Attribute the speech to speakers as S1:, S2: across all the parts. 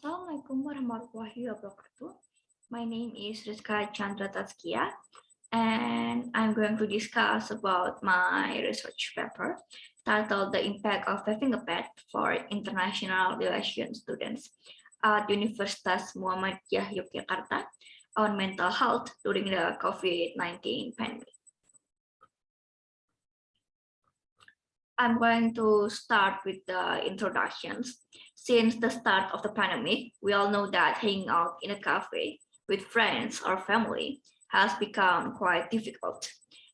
S1: Assalamualaikum warahmatullahi wabarakatuh. My name is Rizka Candra, and I'm going to discuss about my research paper titled The Impact of Having a Pet for International Relations Students at Universitas Muhammadiyah, Yogyakarta on mental health during the Covid-19 pandemic. I'm going to start with the introductions. Since the start of the pandemic, we all know that hanging out in a cafe with friends or family has become quite difficult.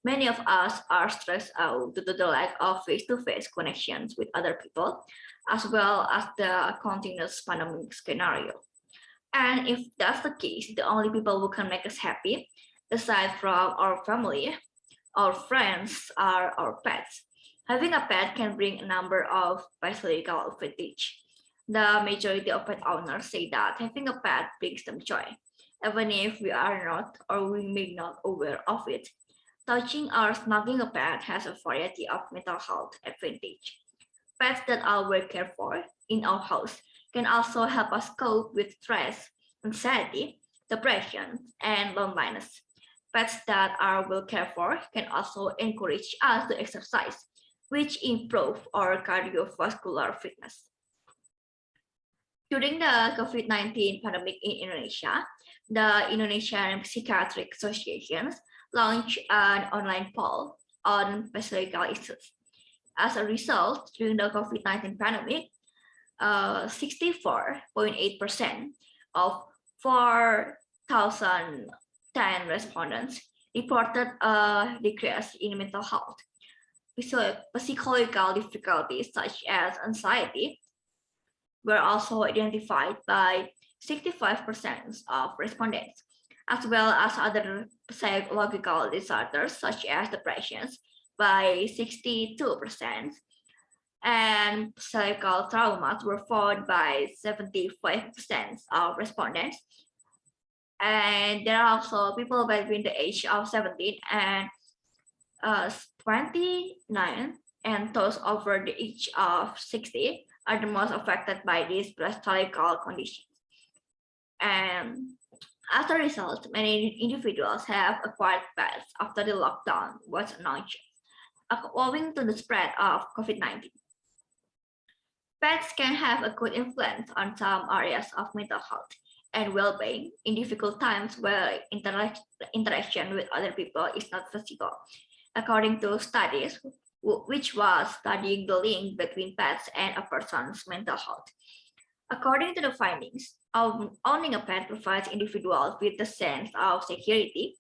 S1: Many of us are stressed out due to the lack of face-to-face connections with other people, as well as the continuous pandemic scenario. And if that's the case, the only people who can make us happy, aside from our family, our friends, are our pets. Having a pet can bring a number of psychological advantages. The majority of pet owners say that having a pet brings them joy, even if we are not or we may not aware of it. Touching or snuggling a pet has a variety of mental health advantage. Pets that are well cared for in our house can also help us cope with stress, anxiety, depression, and loneliness. Pets that are well cared for can also encourage us to exercise, which improve our cardiovascular fitness. During the COVID-19 pandemic in Indonesia, the Indonesian Psychiatric Association launched an online poll on psychological issues. As a result, during the COVID-19 pandemic, 64.8% of 4,010 respondents reported a decrease in mental health. Psychological difficulties such as anxiety were also identified by 65% of respondents, as well as other psychological disorders such as depressions by 62%, and psychological traumas were found by 75% of respondents. And there are also people between the age of 17 and 29, and those over the age of 60 are the most affected by these psychological conditions. And as a result, many individuals have acquired pets after the lockdown was announced, owing to the spread of COVID-19. Pets can have a good influence on some areas of mental health and well-being in difficult times where interaction with other people is not feasible. According to studies, which was studying the link between pets and a person's mental health. According to the findings, owning a pet provides individuals with a sense of security,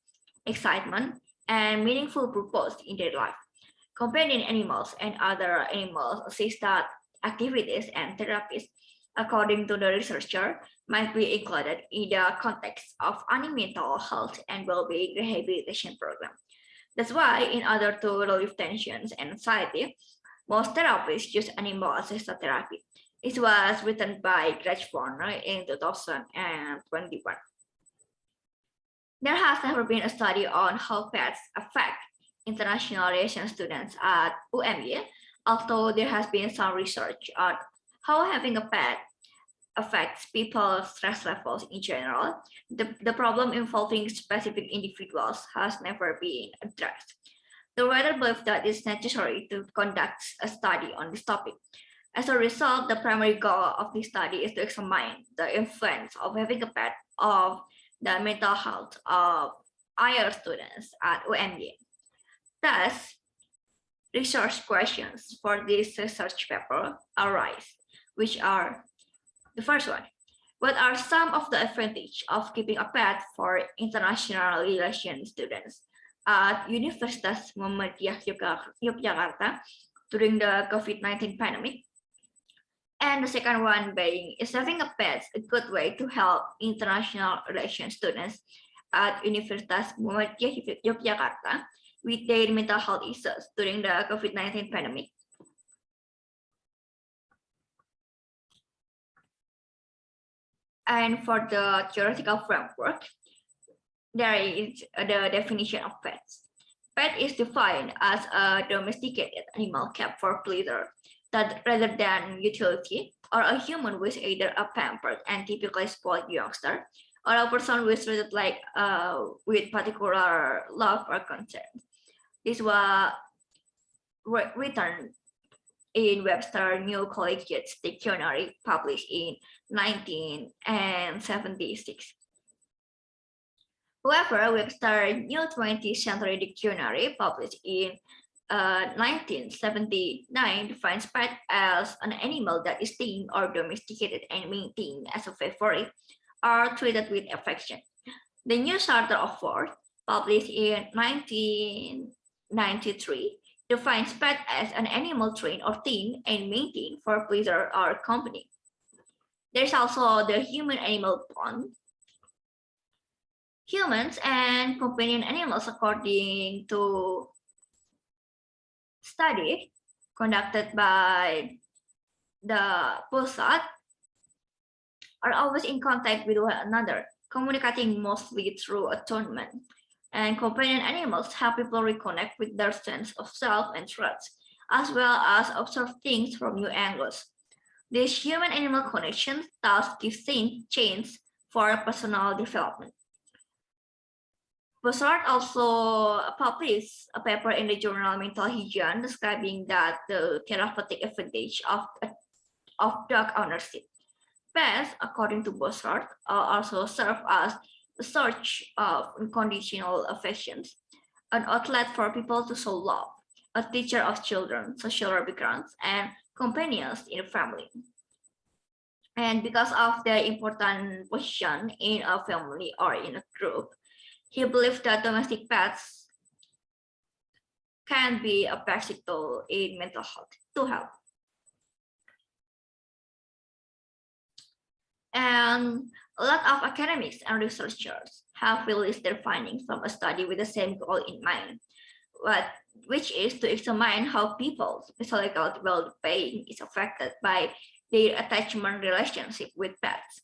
S1: excitement, and meaningful purpose in their life. Companion animals and other animals assisted activities and therapies, according to the researcher, might be included in the context of any mental health and well-being rehabilitation program. That's why, in order to relieve tensions and anxiety, most therapists use animal-assisted therapy. It was written by Greshborn in 2021. There has never been a study on how pets affect international relations students at UMY, although there has been some research on how having a pet affects people's stress levels in general. The problem involving specific individuals has never been addressed. The writer believes that it's necessary to conduct a study on this topic. As a result, the primary goal of this study is to examine the influence of having a pet of the mental health of IR students at UMY. Thus, research questions for this research paper arise, which are: the first one, what are some of the advantages of keeping a pet for international relations students at Universitas Muhammadiyah, Yogyakarta during the COVID-19 pandemic? And the second one being, is having a pet a good way to help international relations students at Universitas Muhammadiyah, Yogyakarta with their mental health issues during the COVID-19 pandemic? And for the theoretical framework, there is the definition of pets. Pet is defined as a domesticated animal kept for pleasure rather than utility, or a human who is either a pampered and typically spoiled youngster, or a person who is treated like with particular love or concern. This was written in Webster New Collegiate Dictionary, published in 1976. However, Webster New 20th Century Dictionary, published in 1979, defines pet as an animal that is tamed or domesticated and maintained as a favorite or treated with affection. The New Charter of Ford, published in 1993, defines pet as an animal trained or tamed and maintained for pleasure or company. There's also the human-animal bond. Humans and companion animals, according to study conducted by the Bussard, are always in contact with one another, communicating mostly through attunement. And companion animals help people reconnect with their sense of self and threats, as well as observe things from new angles. These human-animal connections thus give chance for personal development. Bussard also published a paper in the journal Mental Hygiene describing that the therapeutic advantage of dog ownership. Pets, according to Bussard, also serve as a source of unconditional affections, an outlet for people to show love, a teacher of children, social backgrounds, and companions in a family. And because of their important position in a family or in a group, he believes that domestic pets can be a basic tool in mental health to help. And a lot of academics and researchers have released their findings from a study with the same goal in mind, which is to examine how people's psychological well-being is affected by their attachment relationship with pets.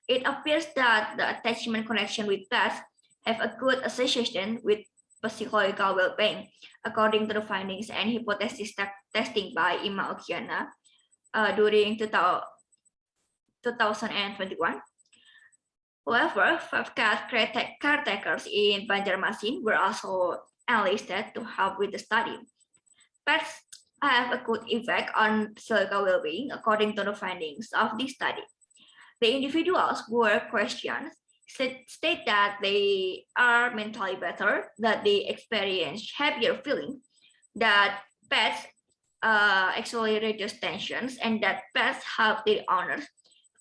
S1: It appears that the attachment connection with pets have a good association with psychological well-being, according to the findings and hypothesis testing by Ima Okiana during 2021. However, 5 cat caretakers in Banjarmasin were also enlisted to help with the study. Pets have a good effect on psychological well-being, according to the findings of this study. The individuals who were questioned state that they are mentally better, that they experience happier feeling, that pets actually reduce tensions, and that pets help their owners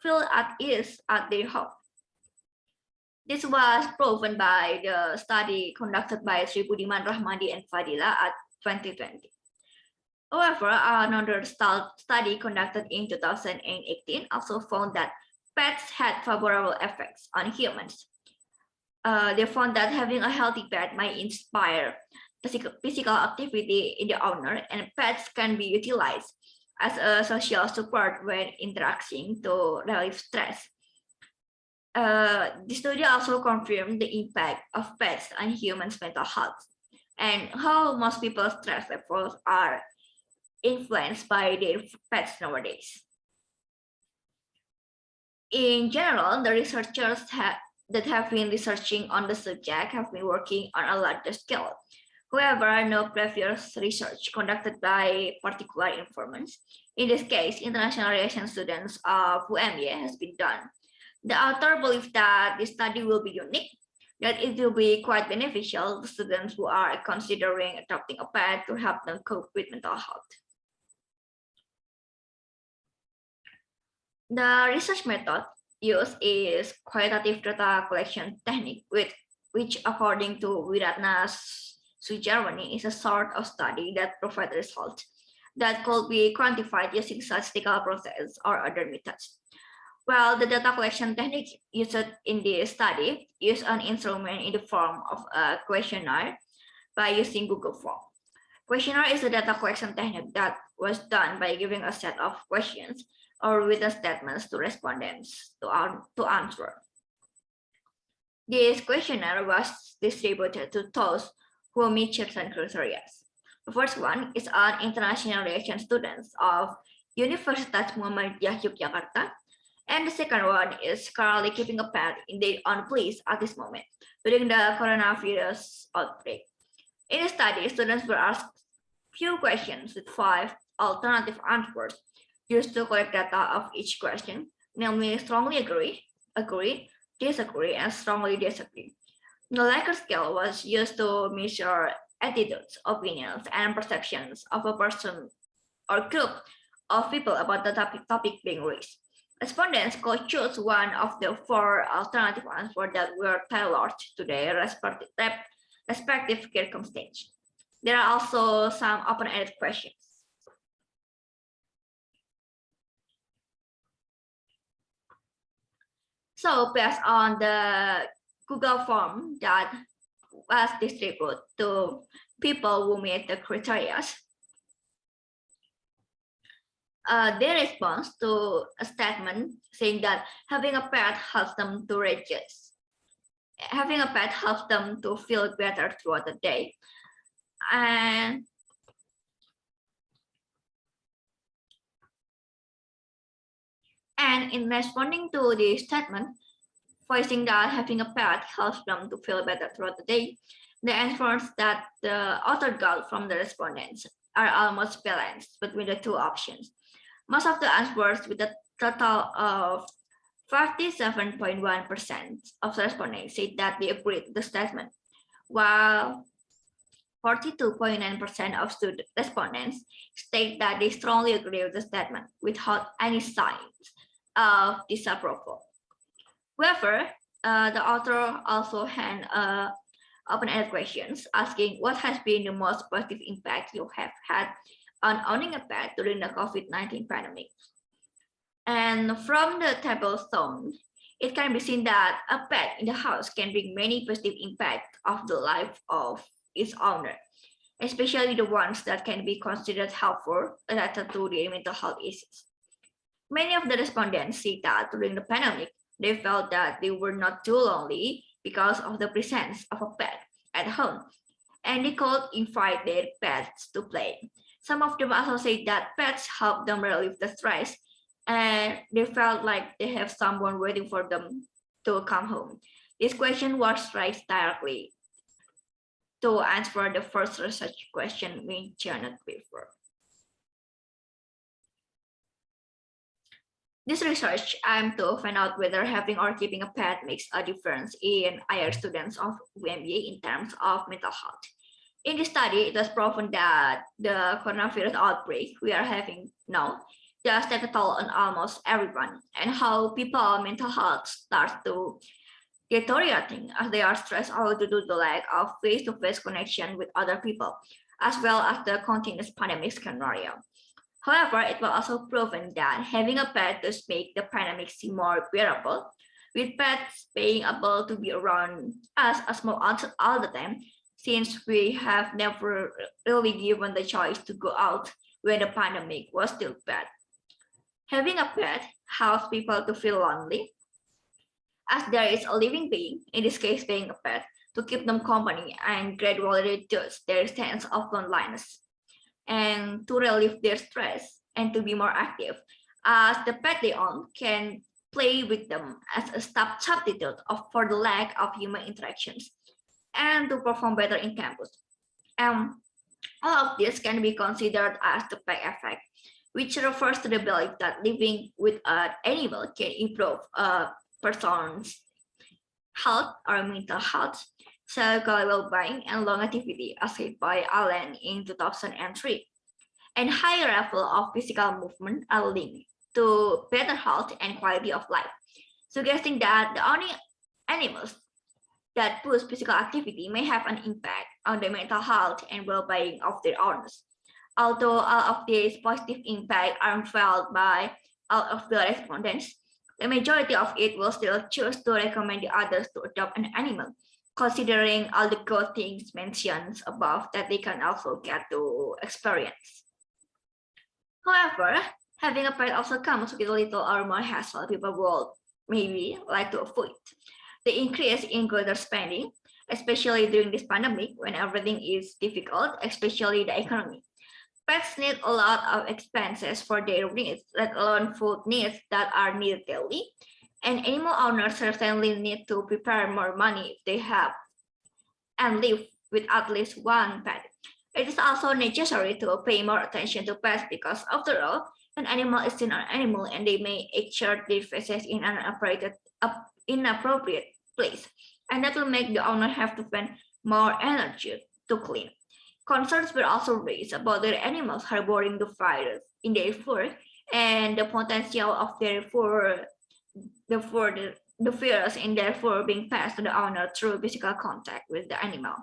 S1: feel at ease at their home. This was proven by the study conducted by Sri Budiman Rahmadi and Fadila at 2020. However, another study conducted in 2018 also found that pets had favorable effects on humans. They found that having a healthy pet might inspire physical activity in the owner, and pets can be utilized as a social support when interacting to relieve stress. The study also confirmed the impact of pets on humans' mental health and how most people's stress levels are influenced by their pets nowadays. In general, the researchers that have been researching on the subject have been working on a larger scale. However, no previous research conducted by particular informants, in this case, international relations students of UMY, has been done. The author believes that this study will be unique, that it will be quite beneficial to students who are considering adopting a pet to help them cope with mental health. The research method used is qualitative data collection technique, which according to Wiratna Sujarwani is a sort of study that provides results that could be quantified using statistical process or other methods. Well, the data collection technique used in this study is an instrument in the form of a questionnaire by using Google Form. Questionnaire is a data collection technique that was done by giving a set of questions or written statements to respondents to answer. This questionnaire was distributed to those who meet certain criteria. The first one is on international relations students of Universitas Muhammadiyah, Yogyakarta. And the second one is currently keeping a pet in their own place at this moment during the coronavirus outbreak. In the study, students were asked few questions with 5 alternative answers used to collect data of each question, namely strongly agree, disagree, and strongly disagree. The Likert scale was used to measure attitudes, opinions, and perceptions of a person or group of people about the topic being raised. Respondents could choose one of the 4 alternative answers that were tailored to their respective circumstance. There are also some open-ended questions. So based on the Google form that was distributed to people who meet the criteria, their response to a statement saying that having a pet helps them to reduce. Having a pet helps them to feel better throughout the day. And in responding to the statement, voicing that having a pet helps them to feel better throughout the day, the answers that the author got from the respondents are almost balanced between the two options. Most of the answers, with a total of 57.1% of the respondents said that they agree with the statement, while 42.9% of respondents state that they strongly agree with the statement without any signs of disapproval. However, the author also had open-ended questions asking what has been the most positive impact you have had on owning a pet during the COVID-19 pandemic. And from the table shown, it can be seen that a pet in the house can bring many positive impacts of the life of its owner, especially the ones that can be considered helpful related to their mental health issues. Many of the respondents say that during the pandemic, they felt that they were not too lonely because of the presence of a pet at home, and they could invite their pets to play. Some of them also say that pets help them relieve the stress, and they felt like they have someone waiting for them to come home. This question was raised directly to answer the first research question mentioned before. This research aimed to find out whether having or keeping a pet makes a difference in higher students of UMY in terms of mental health. In this study, it was proven that the coronavirus outbreak we are having now does take a toll on almost everyone, and how people's mental health starts to deteriorating as they are stressed out due to the lack of face-to-face connection with other people, as well as the continuous pandemic scenario. However, it was also proven that having a pet does make the pandemic seem more bearable, with pets being able to be around us as more all the time, since we have never really given the choice to go out when the pandemic was still bad. Having a pet helps people to feel lonely, as there is a living being, in this case being a pet, to keep them company and gradually reduce their sense of loneliness, and to relieve their stress and to be more active, as the pet they own can play with them as a substitute for the lack of human interactions, and to perform better in campus. All of this can be considered as the pet effect, which refers to the belief that living with an animal can improve a person's health or mental health, psychological well-being, and longevity, as said by Allen in 2003. And higher level of physical movement are linked to better health and quality of life, suggesting that the only animals that push physical activity may have an impact on the mental health and well-being of their owners. Although all of these positive impacts are felt by all of the respondents, the majority of it will still choose to recommend the others to adopt an animal, considering all the good things mentioned above that they can also get to experience. However, having a pet also comes with a little or more hassle people will maybe like to avoid. The increase in grocery spending, especially during this pandemic when everything is difficult, especially the economy. Pets need a lot of expenses for their needs, let alone food needs that are needed daily. And animal owners certainly need to prepare more money if they have and live with at least one pet. It is also necessary to pay more attention to pets because, after all, an animal is still an animal and they may exert their faces in an inappropriate place. And that will make the owner have to spend more energy to clean. Concerns were also raised about their animals harboring the virus in their fur and the potential of their fur, the virus in their fur being passed to the owner through physical contact with the animal.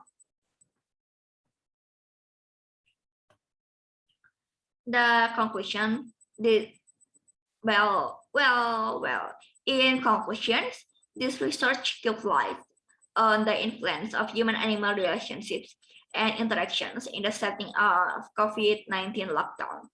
S1: The conclusion, in conclusions, this research gives light on the influence of human-animal relationships and interactions in the setting of COVID-19 lockdown.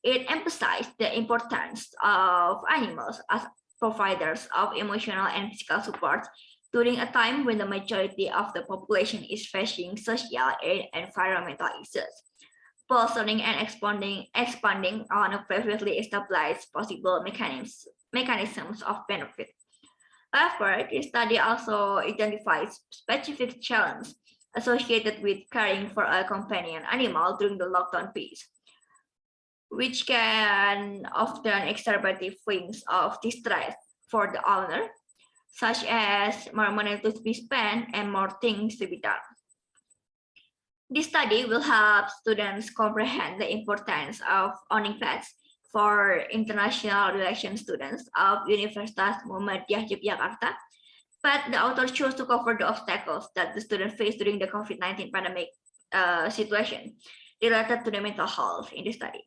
S1: It emphasized the importance of animals as providers of emotional and physical support during a time when the majority of the population is facing social and environmental issues, bolstering and expanding on previously established possible mechanisms of benefit. However, this study also identifies specific challenges associated with caring for a companion animal during the lockdown phase, which can often exacerbate feelings of distress for the owner, such as more money to be spent and more things to be done. This study will help students comprehend the importance of owning pets for international relations students of Universitas Muhammadiyah Yogyakarta, but the author chose to cover the obstacles that the students face during the COVID-19 pandemic situation related to the mental health in the study.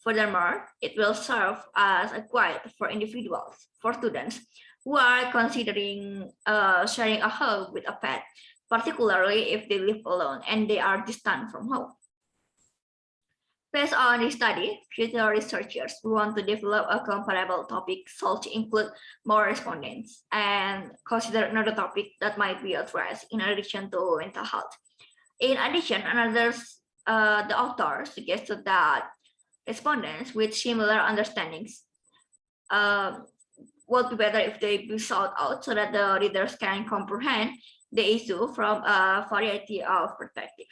S1: Furthermore, it will serve as a guide for individuals, for students who are considering sharing a home with a pet, particularly if they live alone and they are distant from home. Based on this study, future researchers want to develop a comparable topic sought to include more respondents and consider another topic that might be addressed in addition to mental health. In addition, the author suggested that respondents with similar understandings would be better if they be sought out so that the readers can comprehend the issue from a variety of perspectives.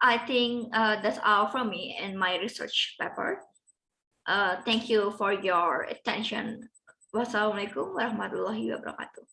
S1: I think that's all from me in my research paper. Thank you for your attention. Wassalamualaikum warahmatullahi wabarakatuh.